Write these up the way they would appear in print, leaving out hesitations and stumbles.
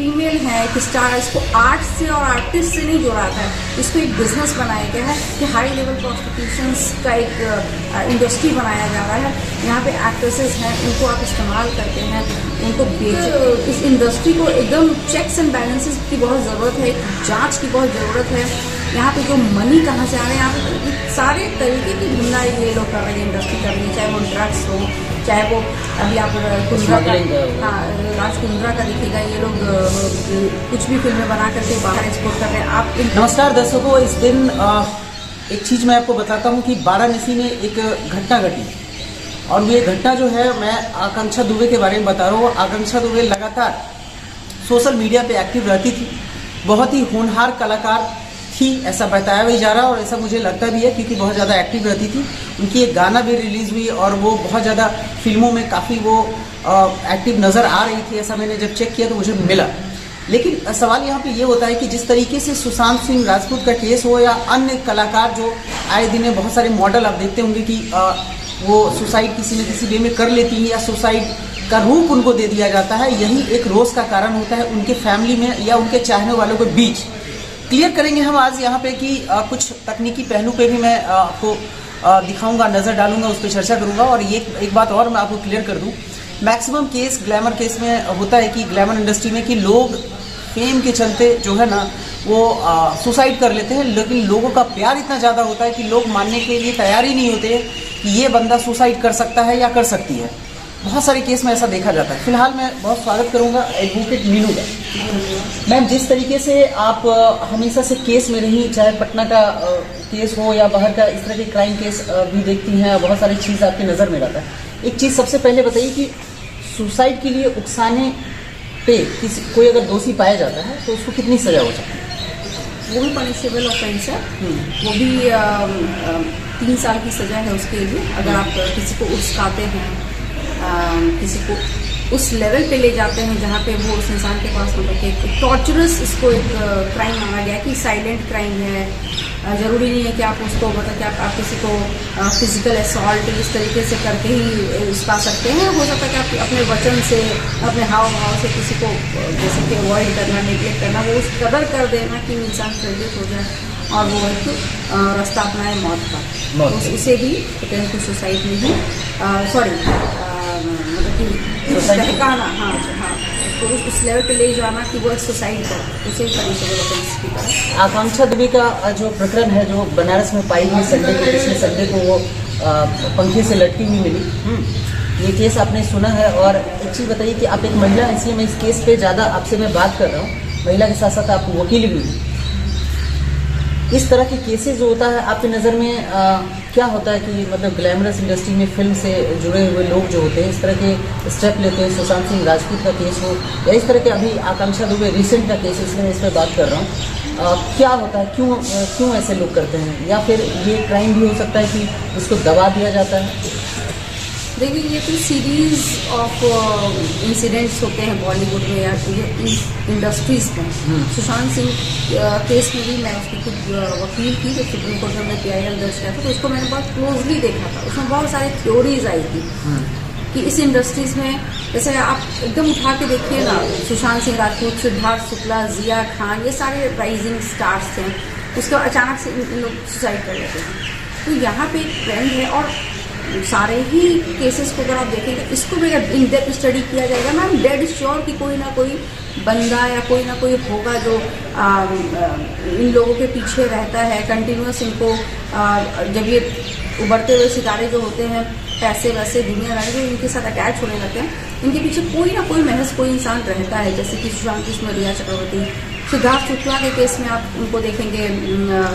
Female है एक star, इसको आर्ट से और आर्टिस्ट से नहीं जोड़ा था, इसको एक बिजनेस बनाया गया है कि हाई लेवल प्रोस्टिट्यूशंस का एक इंडस्ट्री बनाया जा रहा है। यहाँ पे एक्ट्रेसेस हैं, उनको आप इस्तेमाल करते हैं, उनको बेच, इस इंडस्ट्री को एकदम चेक्स एंड बैलेंसेस की बहुत ज़रूरत है, जांच की बहुत ज़रूरत है। यहाँ पे जो मनी कहाँ से आ रहे हैं, यहाँ पे सारे तरीके की ढूंढाई ये लोग कर रहे हैं, इंडस्ट्री कर रही है, चाहे वो ड्रग्स हो, चाहे वो अभी आप कुंद्रा का, हाँ राज कुंद्रा का देखिएगा, ये लोग कुछ भी फिल्में बना करके बाहर एक्सपोर्ट कर रहे हैं। आप नमस्कार दर्शकों, इस दिन एक चीज़ मैं आपको बताता हूँ कि वाराणसी में एक घटना घटी और ये घटना जो है, मैं आकांक्षा दुबे के बारे में बता रहा हूँ। आकांक्षा दुबे लगातार सोशल मीडिया पे एक्टिव रहती थी, बहुत ही होनहार कलाकार थी, ऐसा बताया भी जा रहा है और ऐसा मुझे लगता भी है क्योंकि बहुत ज़्यादा एक्टिव रहती थी। उनकी एक गाना भी रिलीज़ हुई और वो बहुत ज़्यादा फिल्मों में काफ़ी वो एक्टिव नज़र आ रही थी, ऐसा मैंने जब चेक किया तो मुझे मिला। लेकिन सवाल यहाँ पे ये होता है कि जिस तरीके से सुशांत सिंह राजपूत का केस हो या अन्य कलाकार जो आए दिन बहुत सारे मॉडल आप देखते होंगे कि वो सुसाइड किसी न किसी वे में कर लेती हैं या सुसाइड का रूप उनको दे दिया जाता है, यही एक रोष का कारण होता है उनके फैमिली में या उनके चाहने वालों के बीच। क्लियर करेंगे हम आज यहाँ पे कि कुछ तकनीकी पहलू पे भी मैं आपको दिखाऊंगा, नज़र डालूंगा, उस पर चर्चा करूंगा। और ये एक बात और मैं आपको क्लियर कर दूं, मैक्सिमम केस ग्लैमर केस में होता है कि ग्लैमर इंडस्ट्री में कि लोग फेम के चलते जो है ना वो सुसाइड कर लेते हैं, लेकिन लोगों का प्यार इतना ज़्यादा होता है कि लोग मानने के लिए तैयार ही नहीं होते कि ये बंदा सुसाइड कर सकता है या कर सकती है। बहुत सारे केस में ऐसा देखा जाता है। फिलहाल मैं बहुत स्वागत करूंगा एडवोकेट मीनू का। मैम, जिस तरीके से आप हमेशा से केस में रही, चाहे पटना का केस हो या बाहर का, इस तरह के क्राइम केस भी देखती हैं, बहुत सारी चीज़ आपकी नज़र में रहता है। एक चीज़ सबसे पहले बताइए कि सुसाइड के लिए उकसाने पे किसी कोई अगर दोषी पाया जाता है तो उसको कितनी सजा हो सकती है? वो भी पनिशेबल ऑफेंस है, वो भी 3 साल की सजा है उसके लिए। अगर आप किसी को उकसाते हैं, किसी को उस लेवल पे ले जाते हैं जहाँ पे वो उस इंसान के पास मतलब एक टॉर्चरस, इसको एक क्राइम माना गया कि साइलेंट क्राइम है। ज़रूरी नहीं है कि आप उसको मतलब कि आप किसी को फिजिकल असॉल्ट इस तरीके से करके ही उसका सकते हैं। हो सकता है कि आप अपने वचन से, अपने हाव भाव से किसी को जैसे कि अवॉइड करना, नेगलेक्ट करना, वो उस कदर कर देना कि इंसान प्रेरित हो जाए और वो एक रास्ता अपनाए मौत का। उसे भी पोटेंशियल सुसाइड में ही मतलब कि बहकाना, हाँ, तो उस लेवल पे ले जाना कि वो सुसाइड कर, उसे भी पनिशेबल ऑफेंस की तरह। आकांक्षा दुबे का जो प्रकरण है, जो बनारस में पाई हुई संडे को, पिछले संडे को वो पंखे से लटकी हुई मिली, ये केस आपने सुना है। और एक चीज़ बताइए कि आप एक महिला, इसलिए मैं इस केस पे ज़्यादा आपसे मैं बात कर रहा हूँ, महिला के साथ साथ आप वकील भी हैं। इस तरह के केसेस जो होता है आपकी नज़र में क्या होता है कि मतलब ग्लैमरस इंडस्ट्री में फिल्म से जुड़े हुए लोग जो होते हैं इस तरह के स्टेप लेते हैं, सुशांत सिंह राजपूत का केस हो या इस तरह के अभी आकांक्षा दुबे रिसेंट का केस, इसलिए मैं इस पर बात कर रहा हूँ, क्या होता है, क्यों ऐसे लोग करते हैं? या फिर ये क्राइम भी हो सकता है कि उसको दबा दिया जाता है? देखिए, ये तो सीरीज ऑफ इंसिडेंट्स होते हैं बॉलीवुड में या इंडस्ट्रीज में। सुशांत सिंह केस में भी मैं उसकी खुद वकील थी, जब सुप्रीम कोर्ट में PIL दर्ज किया था तो उसको मैंने बहुत क्लोजली देखा था। उसमें बहुत सारी थ्योरीज आई थी कि इस इंडस्ट्रीज में, जैसे आप एकदम उठा के देखिए ना, सुशांत सिंह राजपूत, सिद्धार्थ शुक्ला, जिया खान, ये सारे राइजिंग स्टार्स थे, उसके अचानक से इन लोग सुसाइड कर लेते हैं। तो यहाँ पे एक ट्रेंड है और सारे ही केसेस को अगर आप देखेंगे, इसको भी अगर इन डेप्थ स्टडी किया जाएगा, मैं डेड श्योर कि कोई ना कोई बंदा या कोई ना कोई होगा जो इन लोगों के पीछे रहता है कंटिन्यूस। इनको जब ये उभरते हुए सितारे जो होते हैं, पैसे वैसे दुनियादारी जो इनके साथ अटैच होने लगते हैं, इनके पीछे कोई ना कोई महज कोई इंसान रहता है। जैसे कि सुशांत इसमें रिया चक्रवर्ती, सिद्धार्थ शुक्ला के केस में आप उनको देखेंगे,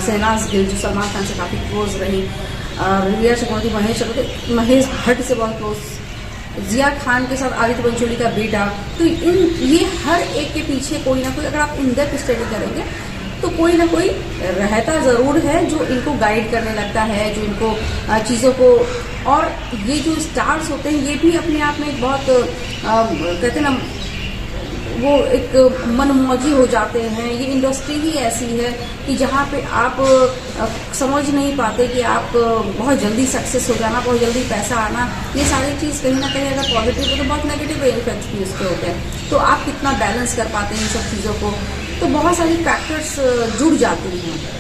शहनाज गिल जो सलमान खान से काफ़ी क्लोज रही, रिया चक्रवर्ती, महेश भट्ट से बहुत क्लोज, जिया खान के साथ आदित्य पंचोली का बेटा। तो ये हर एक के पीछे कोई ना कोई, अगर आप इन डेप्थ स्टडी करेंगे तो कोई ना कोई रहता ज़रूर है जो इनको गाइड करने लगता है, जो इनको चीज़ों को। और ये जो स्टार्स होते हैं ये भी अपने आप में एक बहुत कहते हैं ना, वो एक मनमौजी हो जाते हैं। ये इंडस्ट्री ही ऐसी है कि जहाँ पे आप समझ नहीं पाते कि आप बहुत जल्दी सक्सेस हो जाना, बहुत जल्दी पैसा आना, ये सारी चीज़ कहीं ना कहीं अगर पॉजिटिव है तो बहुत नेगेटिव इफेक्ट्स भी उसके होते हैं। तो आप कितना बैलेंस कर पाते हैं इन सब चीज़ों को, तो बहुत सारी फैक्टर्स जुड़ जाती हैं।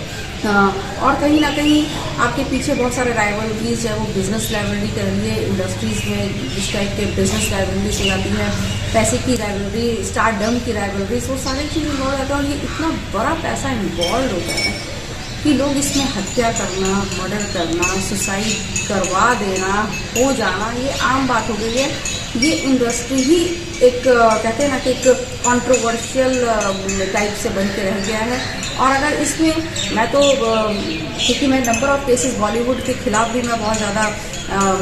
और कहीं ना कहीं आपके पीछे बहुत सारे राइवलरीज, चाहे वो बिजनेस राइवलरी कर लिए इंडस्ट्रीज में जिस टाइप के बिजनेस राइवलरीज हो जाती है, पैसे की राइवलरी, स्टारडम की राइवलरीज, वो सारी चीज़ें इन्वॉल्व रहता है। और ये इतना बड़ा पैसा इन्वॉल्व होता है कि लोग इसमें हत्या करना, मर्डर करना, सुसाइड करवा देना, हो जाना, ये आम बात हो गई है। ये इंडस्ट्री ही एक कहते हैं ना कि एक कंट्रोवर्शियल टाइप से बन के रह गया है। और अगर इसमें मैं तो क्योंकि मैं नंबर ऑफ केसेस बॉलीवुड के खिलाफ भी मैं बहुत ज़्यादा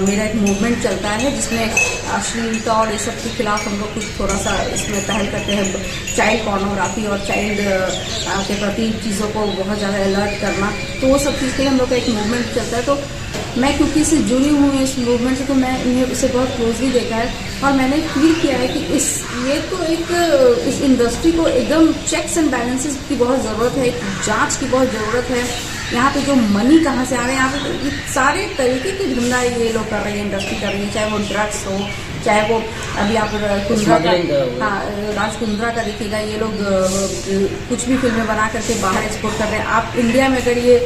मेरा एक मूवमेंट चलता है जिसमें अश्लीलता और ये सब के खिलाफ हम लोग कुछ थोड़ा सा इसमें पहल करते हैं। चाइल्ड पोर्नोग्राफी और चाइल्ड के प्रति चीज़ों को बहुत ज़्यादा अलर्ट करना, तो वो सब चीज़ के लिए हम लोग का एक मूवमेंट चलता है। तो मैं क्योंकि इससे जुड़ी हूँ इस मूवमेंट से, तो मैं इन्हें इसे बहुत क्लोजली देखा है और मैंने फील किया है कि ये तो एक इस इंडस्ट्री को एकदम चेक्स एंड बैलेंसेस की बहुत ज़रूरत है, एक जांच की बहुत ज़रूरत है। यहाँ पे जो मनी कहाँ से आ रहे हैं, यहाँ पे सारे तरीके के धंधा ये लोग कर रहे हैं, इंडस्ट्री कर रही है, चाहे वो ड्रग्स हो, चाहे वो अभी आप कुंद्रा का, हाँ राज कुंद्रा का देखिएगा, ये लोग कुछ भी फिल्में बना करके बाहर एक्सपोर्ट कर रहे हैं। आप इंडिया में अगर ये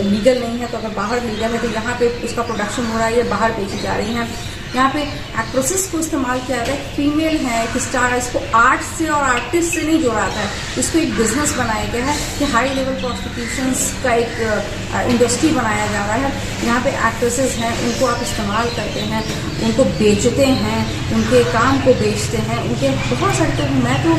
लीगल नहीं है तो अगर बाहर लीगल है तो यहाँ पे उसका प्रोडक्शन हो रहा है, ये बाहर बेची जा रही हैं। यहाँ पे एक्ट्रेसेस को इस्तेमाल किया जाता है, फीमेल है एक स्टार, इसको आर्ट से और आर्टिस्ट से नहीं जोड़ा जाता है, इसको एक बिजनेस बनाया गया है कि हाई लेवल प्रोस्टिट्यूशंस का एक इंडस्ट्री बनाया जा रहा है। यहाँ पे एक्ट्रेसेस हैं, उनको आप इस्तेमाल करते हैं, उनको बेचते हैं, उनके काम को बेचते हैं, उनके बहुत सारे, तो मैं तो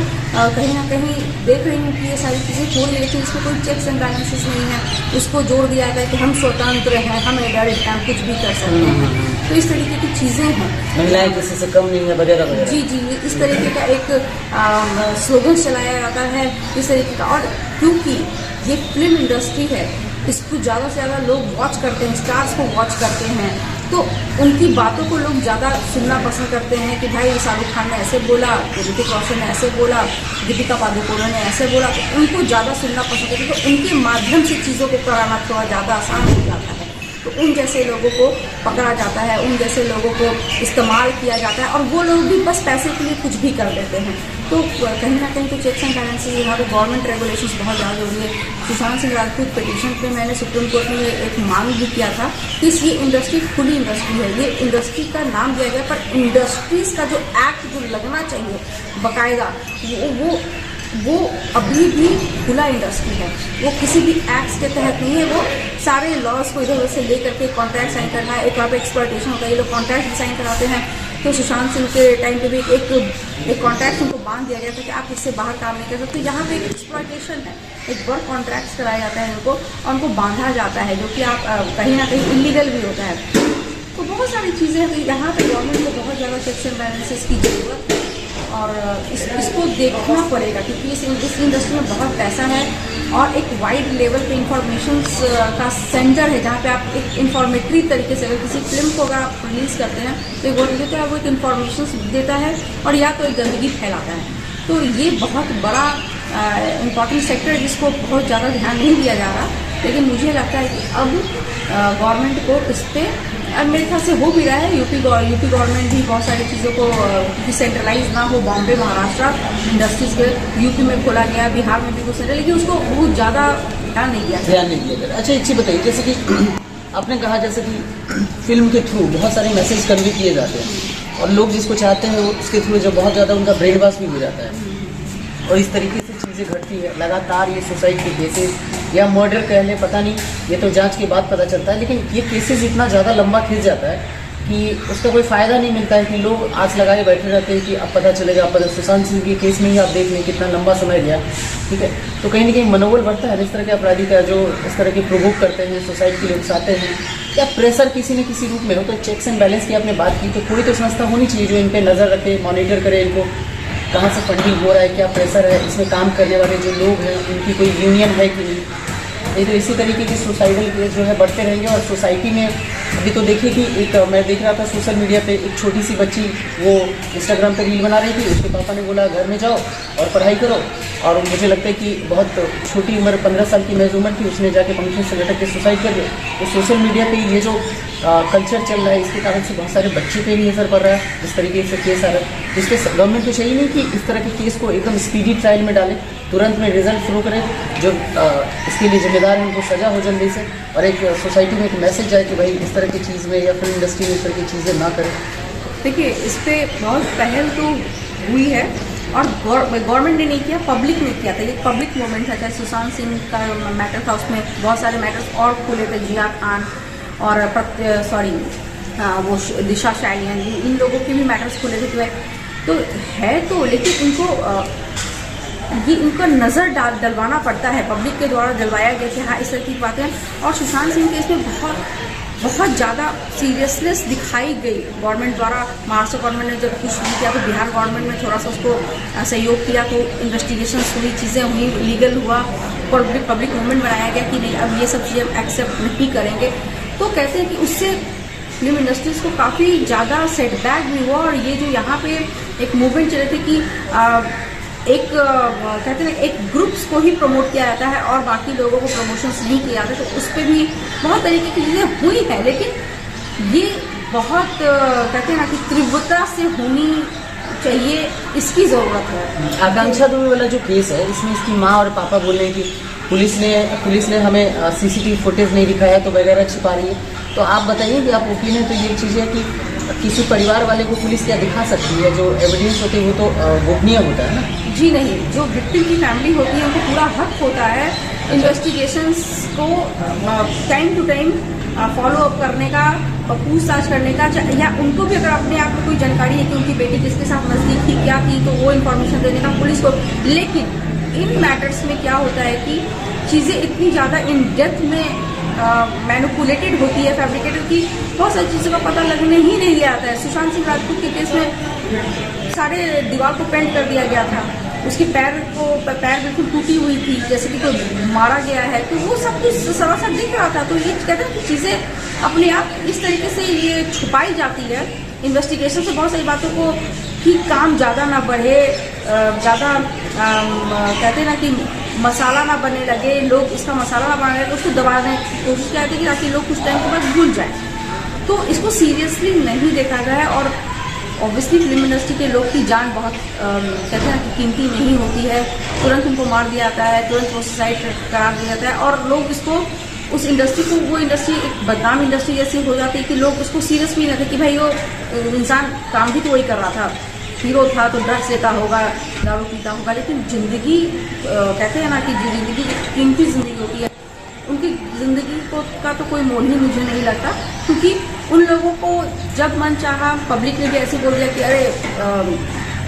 कहीं ना कहीं देख रही हूँ कि ये सारी चीज़ें हो रही है, लेकिन इसमें कोई चेक्स एंड बैलेंसेस नहीं है। उसको जोड़ दिया जाता है कि हम स्वतंत्र हैं, हम एडल्ट हैं, कुछ भी कर सकते हैं। तो इस तरीके की चीज़ें हैं, महिलाएं किसी से कम नहीं है वगैरह वगैरह। जी जी, इस तरीके का एक स्लोगन चलाया जाता है इस तरीके का। और क्योंकि ये फिल्म इंडस्ट्री है, इसको ज़्यादा से ज़्यादा लोग वॉच करते हैं, स्टार्स को वॉच करते हैं, तो उनकी बातों को लोग ज़्यादा सुनना पसंद करते हैं कि भाई शाहरुख खान ने ऐसे बोला, ऋतिक रोशन ने ऐसे बोला, दीपिका पादुकोण ने ऐसे बोला, तो उनको ज़्यादा सुनना पसंद करते हैं। तो उनके माध्यम से चीज़ों को कराना थोड़ा ज़्यादा आसान हो जाता है, तो उन जैसे लोगों को पकड़ा जाता है, उन जैसे लोगों को इस्तेमाल किया जाता है, और वो लोग भी बस पैसे के लिए कुछ भी कर देते हैं। तो कहीं ना कहीं तो चेक्स एंड बैलेंसेस, यहाँ पे गवर्नमेंट रेगुलेशंस बहुत ज़्यादा जरूरी है। सुशांत सिंह राजपूत पिटीशन पे मैंने सुप्रीम कोर्ट में एक मांग भी किया था कि ये इंडस्ट्री खुली इंडस्ट्री है, ये इंडस्ट्री का नाम दिया गया, पर इंडस्ट्रीज का जो एक्ट जो लगना चाहिए बाकायदा, वो अभी भी खुला इंडस्ट्री है, वो किसी भी एक्ट्स के तहत नहीं है। वो सारे लॉज को इधर उधर से लेकर के कॉन्ट्रैक्ट साइन करना है, एक वहाँ पे एक्सप्लॉयटेशन होता है, ये लोग कॉन्ट्रैक्ट साइन कराते हैं। तो सुशांत सिंह के टाइम पे भी एक कॉन्ट्रैक्ट उनको बांध दिया गया था कि आप इससे बाहर काम नहीं कर सकते। यहाँ पे एक एक्सप्लॉयटेशन है, एक वर्क कॉन्ट्रैक्ट कराया जाता है उनको और उनको बांधा जाता है, जो कि आप कहीं ना कहीं इलीगल भी होता है। तो बहुत सारी चीज़ें हैं, यहाँ पे गवर्नमेंट को बहुत ज़्यादा चेक्स एंड बैलेंसेस की जरूरत है और इसको देखना पड़ेगा, क्योंकि इस इंडस्ट्री में बहुत पैसा है और एक वाइड लेवल पे इंफॉर्मेशन का सेंटर है, जहाँ पे आप एक इंफॉर्मेटरी तरीके से अगर किसी फिल्म को अगर आप रिलीज़ करते हैं तो एक बोल देते हैं, वो एक इन्फॉर्मेशन देता है और या तो एक गंदगी फैलाता है। तो ये बहुत बड़ा इम्पॉर्टेंट सेक्टर है जिसको बहुत ज़्यादा ध्यान नहीं दिया जा रहा, लेकिन मुझे लगता है कि अब गवर्नमेंट को इस पर, अब मेरे ख्याल से हो भी रहा है। यूपी गवर्नमेंट भी बहुत सारी चीज़ों को, क्योंकि सेंट्रलाइज ना हो, बॉम्बे महाराष्ट्र इंडस्ट्रीज के यूपी में खोला गया, बिहार में भी कुछ सेंट्रल, लेकिन उसको बहुत ज़्यादा ध्यान नहीं दिया गया। अच्छा एक चीज़ बताइए, जैसे कि आपने कहा जैसे कि फिल्म के थ्रू बहुत सारे मैसेज कन्वे किए जाते हैं और लोग जिसको चाहते हैं वो उसके थ्रू जो बहुत ज़्यादा उनका ब्रेन वॉश भी हो जाता है और इस तरीके से चीज़ें घटती है लगातार। ये सुसाइड के केसेस या मर्डर कह लें, पता नहीं, ये तो जांच के बाद पता चलता है, लेकिन ये केसेस इतना ज़्यादा लंबा खिंच जाता है कि उसका कोई फ़ायदा नहीं मिलता है कि लोग आस लगाए बैठे रहते हैं कि अब पता चलेगा, अब पता। सुशांत सिंह के केस में ही आप देख लें कितना लंबा समय गया, ठीक है। तो कहीं ना कहीं मनोबल बढ़ता है इस तरह के अपराधी का, जो इस तरह के प्रोवोक करते हैं, सुसाइड के लिए उकसाते हैं, या प्रेशर किसी न किसी रूप में हो। तो चेक्स एंड बैलेंस की आपने बात की, तो कोई तो संस्था होनी चाहिए जो इन पर नज़र रखे, मॉनिटर करे, इनको कहाँ से फंडिंग हो रहा है, क्या प्रेशर है, इसमें काम करने वाले जो लोग हैं उनकी कोई यूनियन है कि नहीं। ये तो इसी तरीके के सुसाइडल केस जो है बढ़ते रहेंगे और सोसाइटी में अभी तो देखिए कि एक मैं देख रहा था सोशल मीडिया पे, एक छोटी सी बच्ची वो इंस्टाग्राम पे रील बना रही थी, उसके पापा ने बोला घर में जाओ और पढ़ाई करो, और मुझे लगता है कि बहुत छोटी उम्र 15 साल की महज उम्र थी, उसने जाके पंखे से लटक के सुसाइड कर लिया। तो सोशल मीडिया पे ये जो कल्चर चल रहा है, इसके कारण से बहुत सारे बच्चे पे भी असर पड़ रहा है। इस तरीके से केस आ रहा है, जिसपे गवर्नमेंट को चाहिए नहीं कि इस तरह के केस को एकदम स्पीडी ट्रायल में डालें, तुरंत में रिजल्ट शुरू करें, जो इसके लिए जिम्मेदार हैं उनको सज़ा हो जल्दी से, और एक सोसाइटी में एक मैसेज जाए कि भाई इस तरह की चीज़ में या फिल्म इंडस्ट्री में इस तरह की चीज़ें ना करें। देखिए, इस पर बहुत पहल तो हुई है और गवर्नमेंट ने नहीं किया, पब्लिक ने किया था। ये पब्लिक मूवमेंट था, चाहे सुशांत सिंह का मैटर था, उसमें बहुत सारे मैटर्स और खुले थे, जिया खान और वो दिशा शालियान, इन लोगों के भी मैटर्स खुले थे। तो है तो, लेकिन इनको नज़र डलवाना पड़ता है, पब्लिक के द्वारा डलवाया गया कि हाँ इस तरह की बातें। और सुशांत सिंह केस में बहुत ज़्यादा सीरियसनेस दिखाई गई गवर्नमेंट द्वारा। महाराष्ट्र गवर्नमेंट ने जब कुछ नहीं किया तो बिहार गवर्नमेंट ने थोड़ा सा उसको सहयोग किया, तो इन्वेस्टिगेशन हुई, चीज़ें हुई, लीगल हुआ, पब्लिक मूवमेंट बनाया गया कि नहीं अब ये सब चीज़ें एक्सेप्ट नहीं करेंगे। तो कहते हैं कि उससे फिल्म इंडस्ट्रीज को काफ़ी ज़्यादा सेटबैक भी हुआ। और ये जो यहाँ पे एक मूवमेंट चल रही थी कि कहते हैं एक ग्रुप्स को ही प्रमोट किया जाता है और बाकी लोगों को प्रमोशंस नहीं किया जाता, तो उस पर भी बहुत तरीके की चीज़ें हुई हैं। लेकिन ये बहुत कहते हैं ना कि तीव्रता से होनी चाहिए, इसकी ज़रूरत है। आकांक्षा दुबे वाला जो केस है, इसमें इसकी माँ और पापा बोल रहे हैं कि पुलिस ने हमें सीसीटीवी फुटेज नहीं दिखाया तो वगैरह छिपा रही है। तो आप बताइए कि आप ओपिनियन, तो ये चीज़ है कि किसी परिवार वाले को पुलिस क्या दिखा सकती है? जो एविडेंस होते हैं वो तो गोपनीय होता है ना। जी नहीं, जो विक्टिम की फैमिली होती है उनको पूरा हक होता है इन्वेस्टिगेशंस को time to time follow up करने का, पूछताछ करने का, या उनको भी अगर अपने आप में कोई जानकारी है कि उनकी बेटी किसके साथ नजदीक थी, क्या थी, तो वो इन्फॉर्मेशन देने का पुलिस को। लेकिन इन मैटर्स में क्या होता है कि चीज़ें इतनी ज़्यादा इन डेप्थ में मैनिपुलेटेड होती है, फैब्रिकेटेड, की बहुत सारी चीज़ों का पता लगने ही नहीं आता है। सुशांत सिंह राजपूत के केस में सारे दीवार को पेंट कर दिया गया था, उसके पैर बिल्कुल टूटी हुई थी, जैसे कि कोई मारा गया है, तो वो सब कुछ सरासर दिख रहा था। तो ये कहते हैं कि चीज़ें अपने आप इस तरीके से ये छुपाई जाती है इन्वेस्टिगेशन से, बहुत सारी बातों को कि काम ज़्यादा ना बढ़े, ज़्यादा कहते हैं ना कि मसाला ना बनने लगे, लोग इसका मसाला ना बनाने लगे, उसको दबाने की कोशिश करते हैं ताकि लोग कुछ टाइम के बाद भूल जाएं। तो इसको सीरियसली नहीं देखा गया है। और ऑब्वियसली फिल्म इंडस्ट्री के लोग की जान बहुत कहते हैं कि कीमती नहीं होती है, तुरंत उनको मार दिया जाता है, तुरंत वो सुसाइड करार दिया जाता है, और लोग इसको, उस इंडस्ट्री को, वो इंडस्ट्री एक बदनाम इंडस्ट्री जैसी हो जाती है कि लोग उसको सीरियस भी नहीं लेते कि भाई वो इंसान काम भी तो वही कर रहा था, हीरो था तो ड्रग्स लेता होगा, दारू पीता होगा, लेकिन ज़िंदगी कहते हैं ना कि ज़िंदगी कीमती ज़िंदगी होती है, उनकी ज़िंदगी का तो कोई मोल ही मुझे नहीं लगता। क्योंकि उन लोगों को जब मन चाहा, पब्लिक ने भी ऐसे बोल दिया कि अरे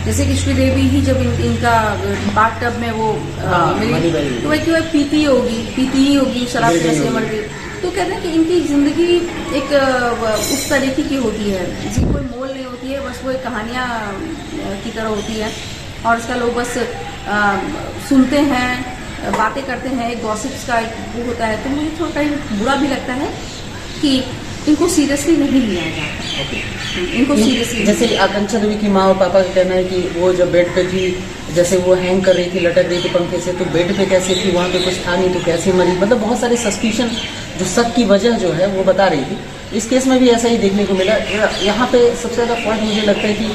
जैसे कि श्रीदेवी ही जब इनका बाथ टब में वो मिली तो वह क्यों पीती ही होगी शराब की नशे मर गई। तो कहते हैं कि इनकी ज़िंदगी एक उस तरीके की होती है, इसकी कोई मोल नहीं होती है, बस वो एक कहानियाँ की तरह होती है, और इसका लोग बस सुनते हैं, बातें करते हैं, एक गॉसिप्स का एक वो होता है। तो मुझे थोड़ा कहीं बुरा भी लगता है कि इनको सीरियसली नहीं लिया जाता। इनको सीरियसली, जैसे आकांक्षा देवी की माँ और पापा का कहना है कि वो जब बेड पे थी, जैसे वो हैंग कर रही थी, लटक रही थी पंखे से, तो बेड पे कैसे थी, वहाँ पे कुछ था नहीं तो कैसे मरी, मतलब बहुत सारे सस्पिशन, जो शक की वजह जो है वो बता रही थी। इस केस में भी ऐसा ही देखने को मिला। यहाँ पे सबसे ज़्यादा पॉइंट मुझे लगता है कि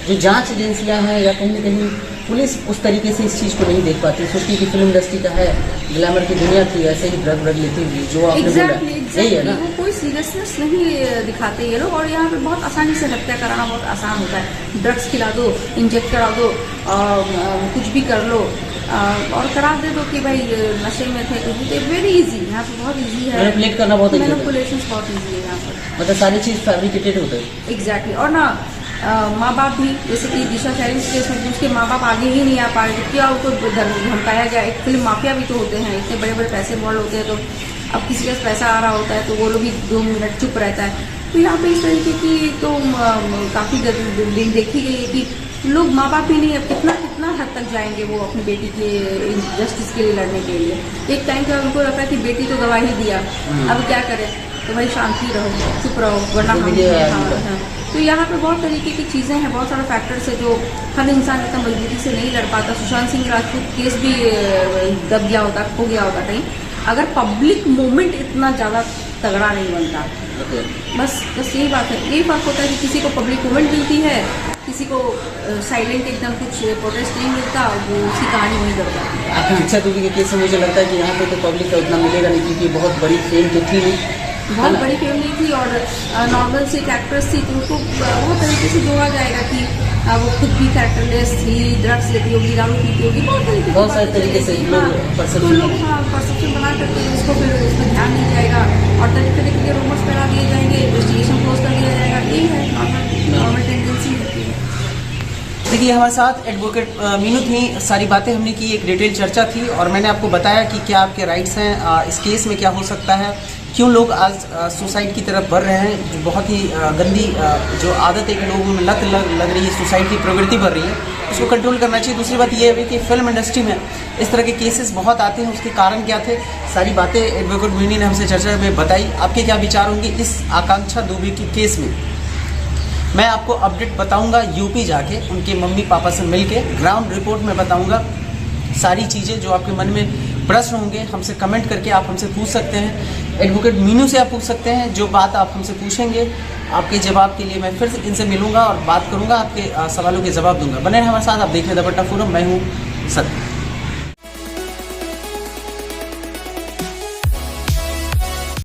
जो जांच एजेंसियाँ हैं या कहीं ना कहीं पुलिस उस तरीके से इस चीज़ को नहीं देख पाती, सोचती कि फिल्म इंडस्ट्री का है, ग्लैमर की दुनिया थी, ऐसे ही ड्रग लेती हुई, जो आपने बोला यही है ना। वो कोई सीरियसनेस नहीं दिखाते ये लोग, और यहाँ पे बहुत आसानी से हत्या कराना बहुत आसान होता है, ड्रग्स खिला दो, इंजेक्ट करा दो, कुछ भी कर लो और करार दे दो कि भाई नशे में थे, कुछ भी। वेरी इजी, यहाँ पे बहुत इजी है, मैनिपुलेट करना बहुत मैनिपुलेशन बहुत इजी है यहाँ पर, मतलब सारी चीज़ फैब्रिकेटेड होता है। एग्जैक्टली। और ना माँ बाप भी, जैसे कि दिशा शालिनी के केस में उसके माँ बाप आगे ही नहीं आ पा रहे, क्या उनको धमकाया गया। एक फिल्म माफिया भी तो होते हैं, इतने बड़े बड़े पैसे इन्वॉल्व होते हैं, तो अब किसी के पास पैसा आ रहा होता है तो वो लोग भी 2 मिनट चुप रहता है। तो यहाँ पे इस तरीके की तो काफ़ी देखी गई है कि लोग, माँ बाप ही नहीं, अब कितना हद तक जाएंगे वो अपनी बेटी के जस्टिस के लिए लड़ने के लिए। एक टाइम का उनको लगता है कि बेटी तो गवाही दिया, अब क्या करें। तो भाई शांति रहो, चुप रहो, वरना हम वीडियो है हाँ, आपका। हाँ। तो यहाँ पे बहुत तरीके की चीज़ें हैं, बहुत सारे फैक्टर्स है जो हर इंसान इतना मजबूती से नहीं लड़ पाता। सुशांत सिंह राजपूत केस भी दब गया होता, खो गया होता कहीं, अगर पब्लिक मूवमेंट इतना ज़्यादा तगड़ा नहीं बनता। ओके। बस यही बात है, यही फर्क होता है कि किसी को पब्लिक मूवमेंट मिलती है, किसी को साइलेंट एकदम कुछ प्रोटेस्ट नहीं मिलता, वो उसकी कहानी वहीं दब जाती है। आकांक्षा दूबे के केस में मुझे लगता है कि यहाँ पे तो पब्लिक का उतना मिलेगा नहीं, क्योंकि बहुत बड़ी फेम तो थी नहीं, बहुत बड़ी फैमिली थी और नॉर्मल सी एक एक्ट्रेस थी, तो उसको बहुत तरीके से जोड़ा जाएगा कि वो खुद भी कैरेक्टरलेस थी, ड्रग्स लेती होगी, दारू पीती होगी, बहुत सारे तरीके से हाँ, लोग तो perception- लोग परसेप्शन बना करके उसको फिर उसमें ध्यान नहीं जाएगा और तरह तरह के रूमर्स फैला दिए जाएंगे, इन्वेस्टिगेशन क्लोज कर दिया जाएगा। यही है नॉर्मल टेंडेंसी होती है। देखिए हमारे साथ एडवोकेट मीनू थी, सारी बातें हमने की, एक डिटेल चर्चा थी और मैंने आपको बताया कि क्या आपके राइट्स हैं, इस केस में क्या हो सकता है, क्यों लोग आज सुसाइड की तरफ बढ़ रहे हैं, जो बहुत ही गंदी जो आदत एक लोगों में लत लग रही है, सुसाइड की प्रवृत्ति बढ़ रही है, उसको कंट्रोल करना चाहिए। दूसरी बात यह है कि फिल्म इंडस्ट्री में इस तरह के केसेस बहुत आते हैं, उसके कारण क्या थे, सारी बातें एडवोकेट मीनू ने हमसे चर्चा में बताई। आपके क्या विचार होंगे इस आकांक्षा दूबे के केस में? मैं आपको अपडेट बताऊंगा यूपी जाके, उनके मम्मी पापा से मिलके ग्राउंड रिपोर्ट में बताऊंगा सारी चीज़ें। जो आपके मन में प्रश्न होंगे हमसे कमेंट करके आप हमसे पूछ सकते हैं, एडवोकेट मीनू से आप पूछ सकते हैं, जो बात आप हमसे पूछेंगे आपके जवाब के लिए मैं फिर से इनसे मिलूंगा और बात करूंगा, आपके सवालों के जवाब दूंगा। बने रहें हमारे साथ, आप देख रहे हैं द पट्टा फोरम, मैं हूँ सत्य।